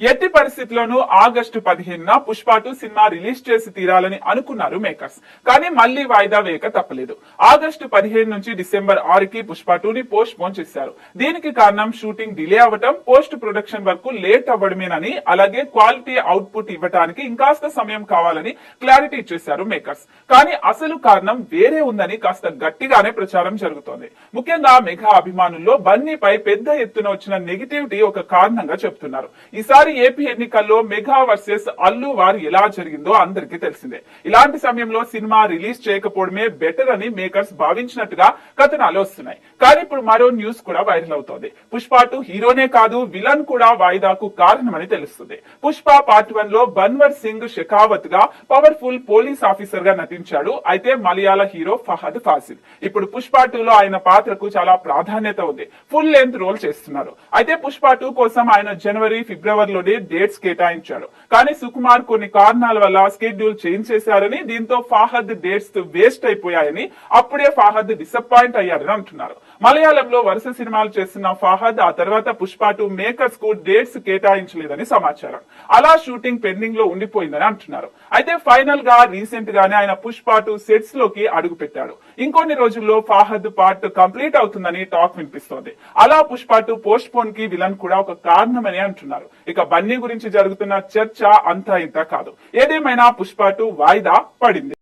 ఎట్టి పరిస్థితుల్లోనూ August 15న Pushpa 2 cinema release చేసి తీరాలని అనుకున్నారు మేకర్స్. కానీ మళ్లీ వాయిదా వేయక తప్పలేదు. ఆగస్టు 15 నుంచి డిసెంబర్ 6కి పుష్ప 2 ని పోస్ట్ పోన్ చేశారు. దీనికి కారణం షూటింగ్ డిలే అవ్వటం, పోస్ట్ ప్రొడక్షన్ వరకు లేట్ అవ్వడమేనని, అలాగే క్వాలిటీ అవుట్పుట్ ఇవ్వడానికి ఇంకాస్త సమయం కావాలని క్లారిటీ ఇచ్చేశారు మేకర్స్. కానీ అసలు కారణం వేరే ఉందని కాస్త గట్టిగానే ప్రచారం జరుగుతోంది. ముఖ్యంగా మెగా అభిమానుల్లో బన్నీపై పెద్ద ఎత్తున వచ్చిన నెగిటివిటీ ఒక కారణంగా చెప్తున్నారు. ఈసారి ఏపీ ఎన్నికల్లో మెగా వర్సెస్ అల్లు వార్ ఎలా జరిగిందో అందరికీ తెలిసిందే. ఇలాంటి సమయంలో సినిమా రిలీజ్ చేయకపోవడమే బెటర్ అని మేకర్స్ భావించినట్టుగా కథనాలు వస్తున్నాయి. కానీ ఇప్పుడు మరో న్యూస్ కూడా వైరల్ అవుతోంది. పుష్ప 2 హీరోనే కాదు, విలన్ కూడా వాయిదాకు కారణమని తెలుస్తుంది. పుష్ప పార్ట్ 1 లో బన్వర్ సింగ్ షెకావత్ గా పవర్ఫుల్ పోలీస్ ఆఫీసర్ గా నటించాడు. అయితే మలయాళ హీరో ఫహద్ ఫాసిల్ ఇప్పుడు పుష్ప 2 లో ఆయన పాత్రకు చాలా ప్రాధాన్యత ఉంది. ఫుల్ లెంత్ రోల్ చేస్తున్నారు. అయితే పుష్ప 2 కోసం ఆయన జనవరి, ఫిబ్రవరిలోనే డేట్స్ కేటాయించాడు. కానీ సుకుమార్ కొన్ని కారణాల వల్ల షెడ్యూల్ చేంజ్ చేశారని, దీంతో ఫహద్ డేట్స్ వేస్ట్ అయిపోయాయని, అప్పుడే ఫహద్ డిసప్పాయింట్ అయ్యారని అంటున్నారు. మలయాళంలో వరుస సినిమాలు చేస్తున్న ఫహద్ ఆ తర్వాత పుష్ప 2 మేకర్స్ కు డేట్స్ కేటాయించలేదని సమాచారం. అలా షూటింగ్ పెండింగ్ లో ఉండిపోయిందని అంటున్నారు. అయితే ఫైనల్ గా రీసెంట్ గానే ఆయన పుష్ప 2 సెట్స్ లోకి అడుగు పెట్టాడు. ఇంకొన్ని రోజుల్లో ఫహద్ పార్ట్ కంప్లీట్ అవుతుందని టాక్ వినిపిస్తోంది. అలా పుష్ప 2 పోస్ట్ పోన్ కి విలన్ కూడా ఒక కారణమని అంటున్నారు. ఇక బన్నీ గురించి జరుగుతున్న చర్చ అంతా ఇంత కాదు. ఏదేమైనా పుష్ప 2 వాయిదా పడింది.